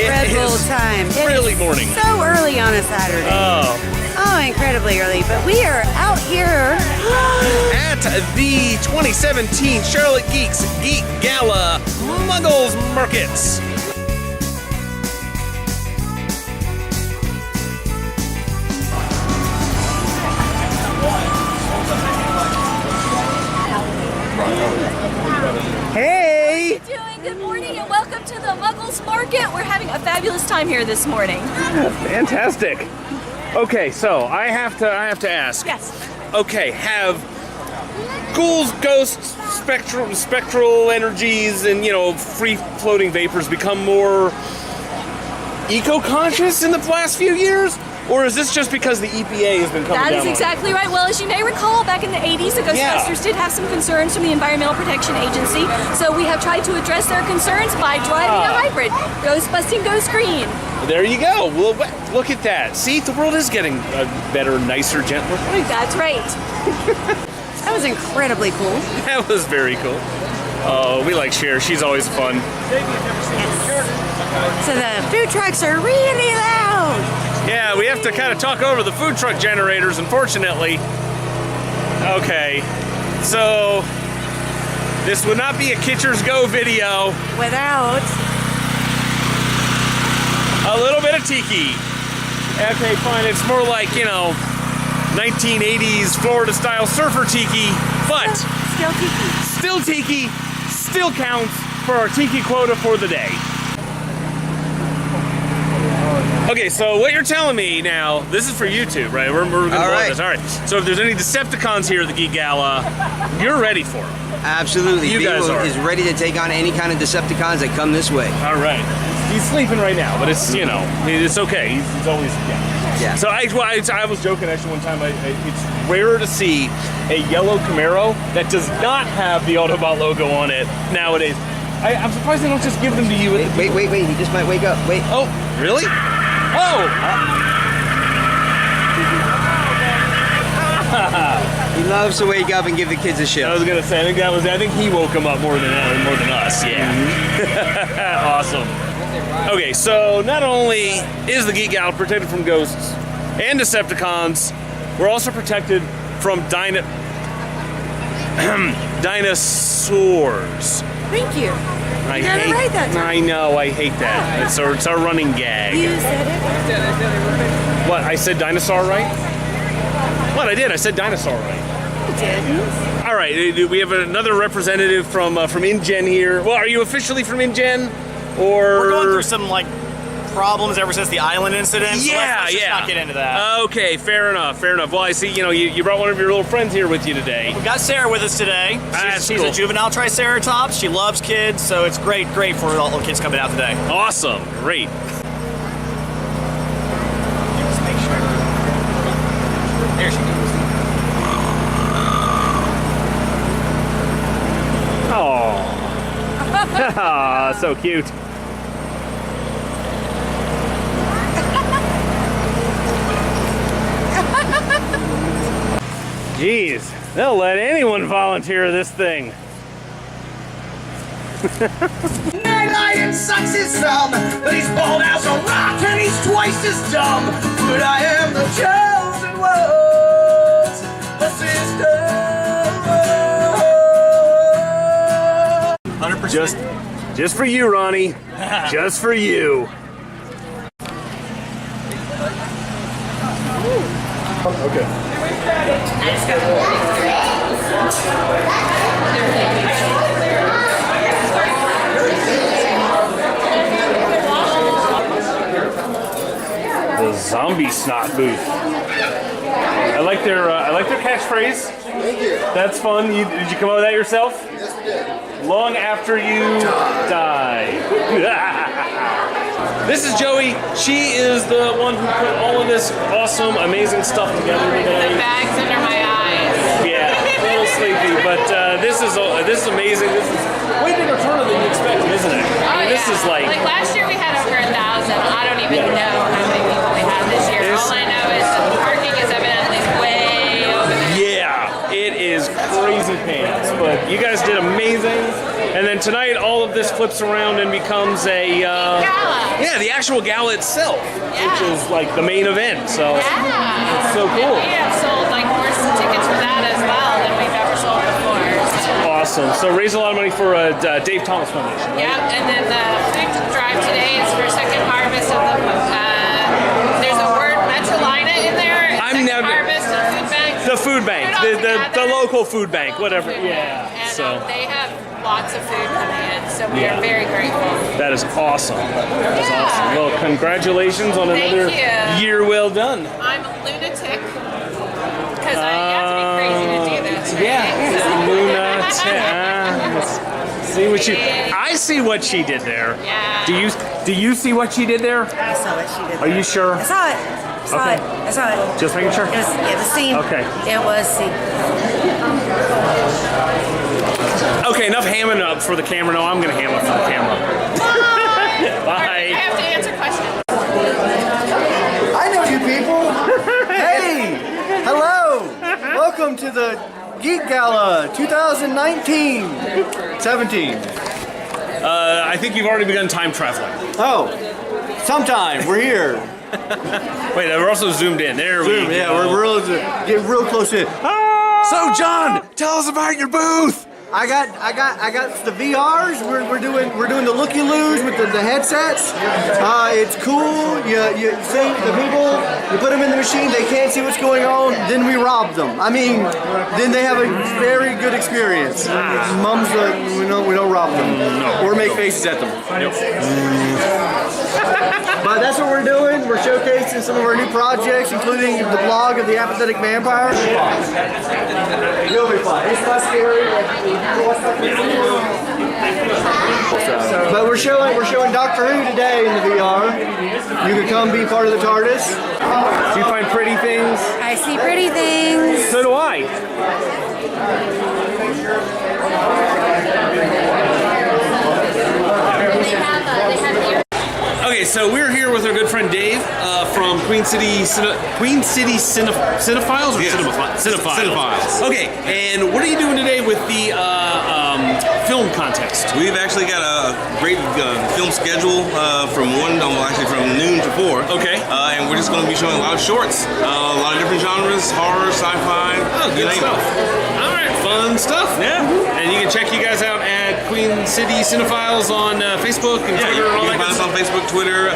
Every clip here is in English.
Red Bull time. Early morning. So early on a Saturday. Oh, incredibly early. But we are out here at the 2017 Charlotte Geeks Geek Gala Muggles Markets. Hey! How are you doing? Good morning and welcome to the Muggles Market. We're having a fabulous time here this morning. Fantastic. Okay, so I have to ask. Yes. Okay, have ghouls, ghosts, spectral energies, and free floating vapors become more eco-conscious in the last few years? Or is this just because the EPA has been coming down? That is exactly right. Well, as you may recall, back in the 80s, the Ghostbusters did have some concerns from the Environmental Protection Agency. So we have tried to address their concerns by driving a hybrid. Ghostbusting goes green. There you go. Well, look at that. See, the world is getting a better, nicer, gentler place. That's right. That was incredibly cool. That was very cool. Oh, we like Cher. She's always fun. So the food trucks are really loud. Yeah, we have to kind of talk over the food truck generators, unfortunately. Okay, so this would not be a Kitsch-ers Go video without a little bit of tiki. Okay, fine, it's more like, 1980s Florida-style surfer tiki, but still tiki. Still counts for our tiki quota for the day. Okay, so what you're telling me now, this is for YouTube, right? We're going to blow this. All right. So if there's any Decepticons here at the Geek Gala, you're ready for them. Absolutely. You guys are. is ready to take on any kind of Decepticons that come this way. All right. He's sleeping right now, but it's, it's okay. He's always, yeah. So I was joking actually one time, it's rarer to see a yellow Camaro that does not have the Autobot logo on it nowadays. I'm surprised they don't just give them to you. Wait, he just might wake up. Wait. Oh, really? Oh! He loves to wake up and give the kids a show. I was gonna say, I think he woke him up more than us. Yeah. Mm-hmm. Awesome. Okay, so not only is the Geek Gala protected from ghosts and Decepticons, we're also protected from dinosaurs. Thank you. I know, I hate that. It's our running gag. You said it. What, I said dinosaur right? What, I did, I said dinosaur right. You did. All right, we have another representative from InGen here. Well, are you officially from InGen? Or we're going through some problems ever since the island incident. So let's just not get into that. Okay, fair enough. Well, I see. You brought one of your little friends here with you today. We got Sarah with us today. She's a juvenile triceratops. She loves kids, so it's great for all the kids coming out today. Awesome, great. There she goes. Oh, so cute. Jeez, they'll let anyone volunteer this thing. Lion sucks his thumb, but he's bald as a rock and he's twice as dumb. But I am the chosen ones, the sister. 100%. Just for you, Ronnie. Just for you. Okay. The zombie snot booth. I like their catchphrase. Thank you. That's fun. Did you come up with that yourself? Yes, we did. Long after you die. This is Joey. She is the one who put all of this awesome, amazing stuff together today. The bags under my eyes. Yeah, a little sleepy, but this is amazing. This is way bigger turnout than you expected, isn't it? Oh, This is like last year we had over 1,000. I don't even know how many people we had this year. All I know is the parking is evidently way over there. Yeah, it is crazy pants, but you guys did amazing. And then tonight, all of this flips around and becomes a Gala. yeah, the actual gala itself, which is like the main event. So it's so cool. We have sold like more tickets for that as well than we've ever sold before. Awesome. So raise a lot of money for Dave Thomas Foundation. Right? Yep, and then the food drive today is for second harvest of the. There's a word Metrolina in there. I'm second never- harvest and food bank. The food bank, Put it all the together. local food bank, whatever. Yeah. And So they have lots of food coming in, so we are very grateful. that is awesome. That is awesome. Well, congratulations on Thank another you. year well done. I'm a lunatic because you have to be crazy to do this. Right? Yeah. Luna. See what you. I see what she did there. Yeah. Do you see what she did there? I saw what she did. Are you sure? I saw it. I saw Okay. it. I saw it. Just making sure. It was seen. Okay. It was seen. Okay, enough hamming up for the camera. No, I'm gonna ham up for the camera. I Bye. have to answer questions. I know you people. Hey, hello. Welcome to the Geek Gala 2019. 17. I think you've already begun time traveling. Oh, sometime we're here. Wait, we're also zoomed in. There we Zoom, go. yeah, we're getting real close in. So, John, tell us about your booth. I got the VRs. We're doing the looky-loos with the headsets. It's cool. You see the people. You put them in the machine. They can't see what's going on. Then we rob them. I mean, then they have a very good experience. Mums, we don't rob them or make faces at them. But that's what we're doing. We're showcasing some of our new projects, including the blog of the Apathetic Vampire. You'll be fine. It's not scary. But we're showing Doctor Who today in the VR. You can come be part of the TARDIS. Do you find pretty things? I see pretty things. So do I. Okay, so we're here with our good friend Dave from Queen City Cinephiles or Cinephiles. Okay, and what are you doing today with the film contest? We've actually got a great film schedule from noon to 4. Okay. And we're just going to be showing a lot of shorts, a lot of different genres, horror, sci-fi. Oh, good stuff. All right, fun stuff. Yeah. And you can check you guys out at Queen City Cinephiles on Facebook and Twitter and all You that can good find us on stuff. Facebook, Twitter.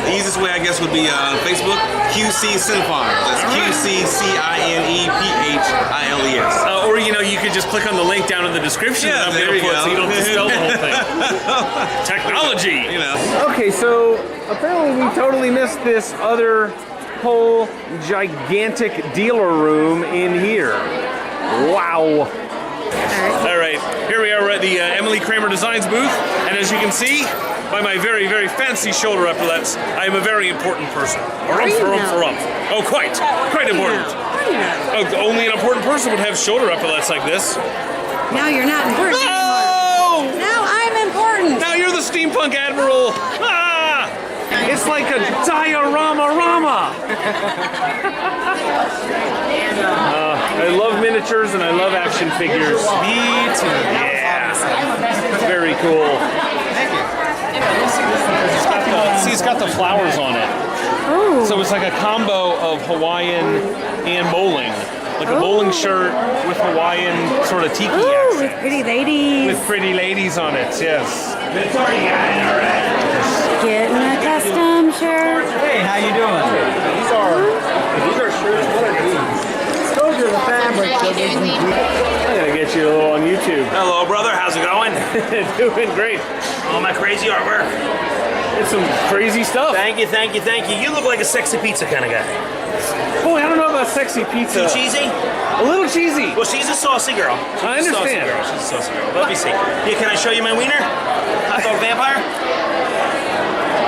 The easiest way, I guess, would be Facebook, QC Cinephiles. That's QCCINEPHILES. Or you could just click on the link down in the description Yeah, that I'm there gonna you put, go. so you don't have to spell the whole thing. Technology. Okay, so apparently we totally missed this other whole gigantic dealer room in here. Wow. All right, here we are at the Emily Kramer Designs booth, and as you can see by my very, very fancy shoulder epaulets, I am a very important person. Oh, quite important. Oh, only an important person would have shoulder epaulets like this. Now you're not important anymore. Oh! Now I'm important. Now you're the steampunk admiral. Ah! It's like a diorama-rama. I love miniatures and I love action figures. Me too. Yeah. Very cool. It's got the flowers on it. Oh. So it's like a combo of Hawaiian and bowling. Like a bowling shirt with Hawaiian sort of tiki Ooh, accent. with pretty ladies. With pretty ladies on it, yes. Getting a custom shirt. Hey, how you doing? These are shirts. What are these? Those are the fabrics. I'm gonna get you a little on YouTube. Hello, brother. How's it going? Doing great. All my crazy artwork. It's some crazy stuff. Thank you. You look like a sexy pizza kind of guy. Boy, I don't know about sexy pizza. Too cheesy? A little cheesy. Well, she's a saucy girl. I understand. She's a saucy girl. Let me see. Yeah, can I show you my wiener? Hot dog vampire?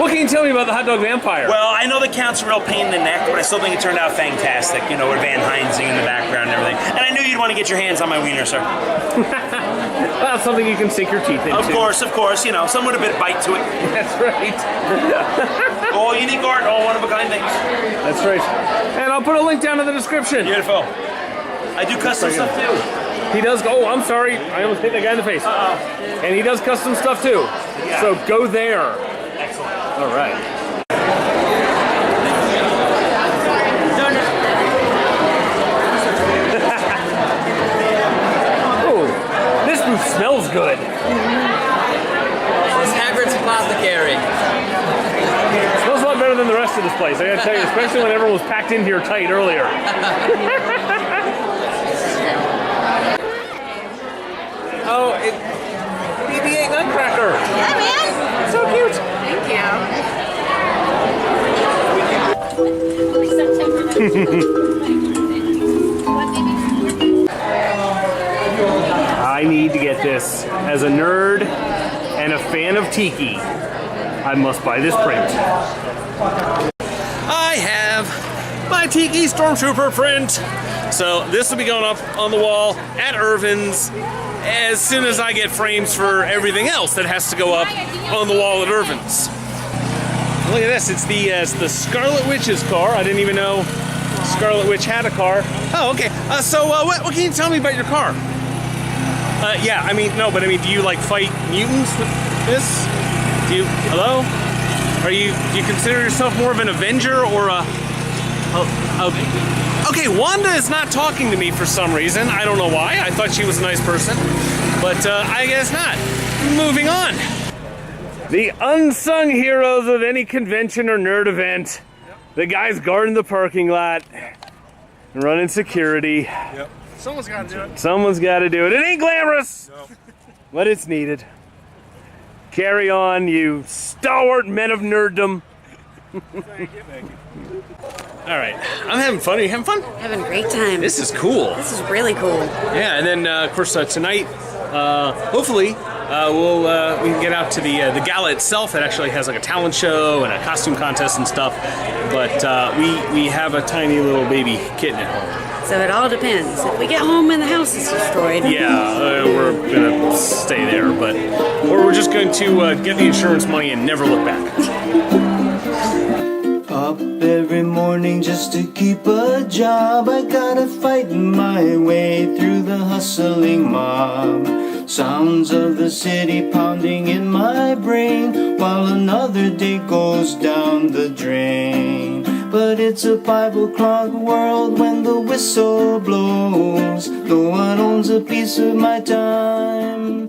What can you tell me about the hot dog vampire? Well, I know the count's a real pain in the neck, but I still think it turned out fantastic. With Van Heinzing in the background and everything. And I knew you'd want to get your hands on my wiener, sir. Well, it's something you can sink your teeth into. Of course. Some with a bit of bite to it. That's right. All unique art, all one-of-a-kind things. That's right. And I'll put a link down in the description. Beautiful. I do custom stuff too. He does. Oh, I'm sorry. I almost hit that guy in the face. And he does custom stuff too. Yeah. So go there. Excellent. All right. Oh, this booth smells good. It's Hagrid's Apothecary. It smells a lot better than the rest of this place. I gotta tell you, especially when everyone was packed in here tight earlier. Oh, BB-8 Nutcracker. Yeah, man. So cute. Thank you. I need to get this. As a nerd and a fan of tiki, I must buy this print. I have my Tiki Stormtrooper print. So this will be going up on the wall at Ervin's as soon as I get frames for everything else that has to go up on the wall at Ervin's. Look at this, it's the Scarlet Witch's car. I didn't even know Scarlet Witch had a car. Oh, okay. So what can you tell me about your car? Yeah, I mean, no, but I mean, do you like fight mutants with this? Hello? Do you consider yourself more of an Avenger or a... Okay, Wanda is not talking to me for some reason. I don't know why. I thought she was a nice person. But I guess not. Moving on. The unsung heroes of any convention or nerd event. The guys guarding the parking lot. Running security. Yep. Someone's got to do it. Someone's got to do it. It ain't glamorous. No. But it's needed. Carry on, you stalwart men of nerddom. Thank you. All right, I'm having fun. Are you having fun? Having a great time. This is cool. This is really cool. Yeah, and then of course tonight, hopefully, we can get out to the gala itself. It actually has like a talent show and a costume contest and stuff. But we have a tiny little baby kitten at home. So it all depends. If we get home and the house is destroyed. Yeah, we're gonna stay there, or we're just going to get the insurance money and never look back. Up every morning just to keep a job. I gotta fight my way through the hustling mob. Sounds of the city pounding in my brain while another day goes down the drain. But it's a 5 o'clock world when the whistle blows. No one owns a piece of my time.